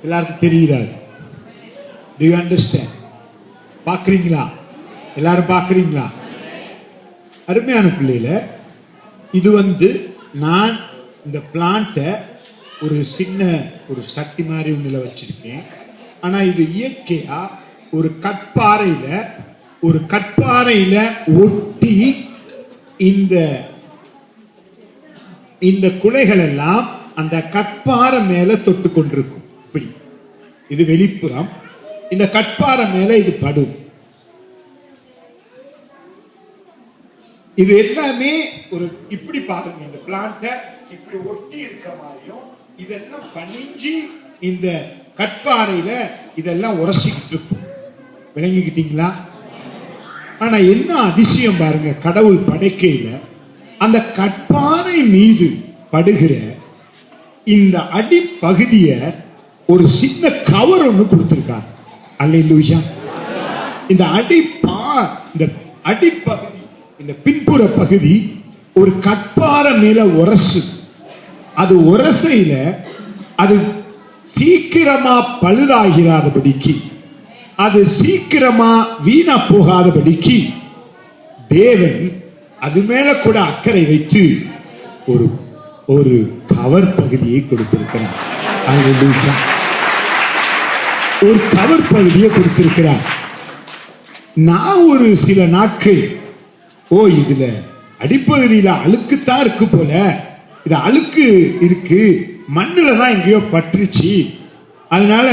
எல்லாருக்கும் தெரியுறாரு. Do you understand? பார்க்குறீங்களா? எல்லாரும் பார்க்குறீங்களா? அருமையான பிள்ளையில, இது நான் இந்த பிளான்ட்டை ஒரு சின்ன ஒரு சட்டி மாதிரி ஒன்றில் வச்சிருக்கேன். ஆனால் இது இயற்கையா ஒரு கற்பாறையில் ஒட்டி இந்த குலைகள் எல்லாம் அந்த கற்பாறை மேல தொட்டு கொண்டிருக்கும். இப்படி இது வெளிப்புறம், இந்த கற்பாறை மேல இது படும். இது எல்லாமே ஒரு இப்படி பாருங்க, இந்த பிளான்ட்டை இப்படி ஒட்டி இருக்க மாதிரியும் இதெல்லாம் பணிஞ்சு இந்த கற்பாறையில இதெல்லாம் உரசிக்கிட்டு இருக்கும். விளங்கிக்கிட்டீங்களா? ஆனா என்ன அதிசயம் பாருங்க, கடவுள் படைக்கையில அந்த கற்பாறை மீது படுகிற இந்த அடிப்பகுதிய ஒரு சின்ன கவர் ஒண்ணு கொடுத்திருக்கார். அல்லேலூயா. இந்த அடிப்பகுதி, இந்த பின்புற பகுதி ஒரு கற்பாறை மேல உரசு. அது உரசையில அது சீக்கிரமா பழுதாகிறாதபடிக்கு, அது சீக்கிரமா வீணா போகாதபடிக்கு தேவன் அது மேல கூட அக்கறை வைத்து ஒரு கவர் பகுதியை கொடுத்திருக்கிறார். ஒரு கவர் பகுதியை கொடுத்திருக்கிறார். நான் ஒரு சில நாட்கள் இதுல அடிப்பகுதியில அழுக்குத்தான் இருக்கு போல, இது அழுக்கு இருக்கு, மண்ணுல தான் எங்கேயோ பற்றுச்சு, அதனால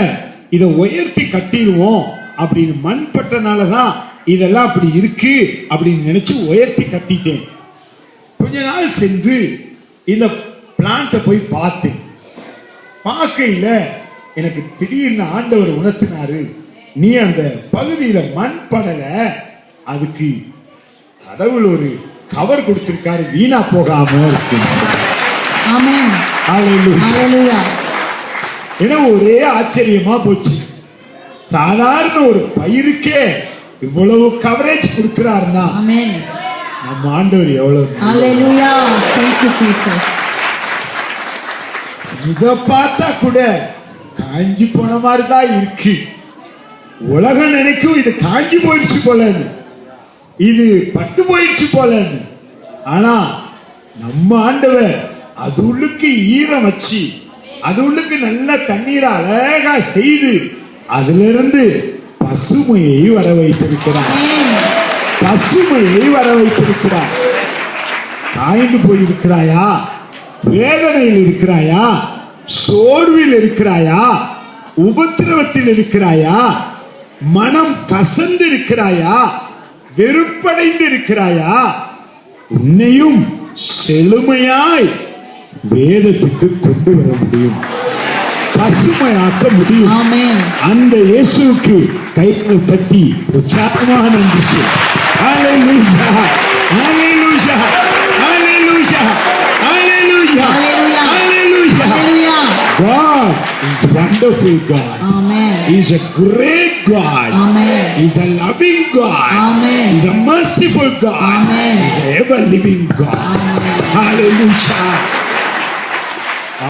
இதை உயர்த்தி கட்டிடுவோம் அப்படின்னு மண் பட்டனாலதான் இதெல்லாம் அப்படி இருக்கு அப்படின்னு நினைச்சு உயர்த்தி கட்டிட்டேன். கொஞ்ச நாள் சென்று இந்த பிளான்ட்டை போய் பார்த்தேன். பார்க்கையில எனக்கு திடீர்னு ஆண்டவர் உணர்த்தினாரு, நீ அந்த பகுதியில மண் படல, அதுக்கு கடவுள் ஒரு கவர் கொடுத்திருக்காரு, வீணா போகாம இருக்கு. ஏன்னா ஒரே ஆச்சரியமா போச்சு. சாதாரண ஒரு பயிருக்கே இவ்வளவு கவரேஜ் கொடுக்கிறாருன்னா நம்ம ஆண்டவர் எவ்வளவு. இத பார்த்தா கூட காஞ்சி போன மாதிரி தான் இருக்கு. உலகம் நினைக்கும் இது காஞ்சி போயிடுச்சு போல, இது பட்டு போயிடுச்சு போல. ஆனா நம்ம ஆண்டவர் அது உள்ளுக்கு ஈரம் வச்சு, அது உள்ளுக்கு நல்ல தண்ணீரை அழகா செய்து அதுல இருந்து பசுமையை வர வைத்திருக்கிறார். பசுமையை வர வைத்திருக்கிறார். காய்ந்து போயிருக்கிறாயா? வேதனையில் இருக்கிறாயா? சோர்வில் இருக்கிறாயா? உபத்திரவத்தில் இருக்கிறாயா? மனம் கசந்து இருக்கிறாயா? வெறுப்படைந்து இருக்கிறாயா? உன்னையும் செழுமையாய் வேதத்துக்கு கொண்டு வர முடியும், பசுமையாக்க முடியும். அந்த இயேசுவுக்கு கைகளை தட்டி உற்சாகமாக நன்றி சொல். ஹல்லேலூயா, ஹல்லேலூயா, ஹல்லேலூயா, ஹல்லேலூயா, ஹல்லேலூயா. God is a wonderful God. Amen. He is a great God. Amen. He is a loving God. Amen. He is a merciful God. Amen. He is a ever living God. Amen. Hallelujah.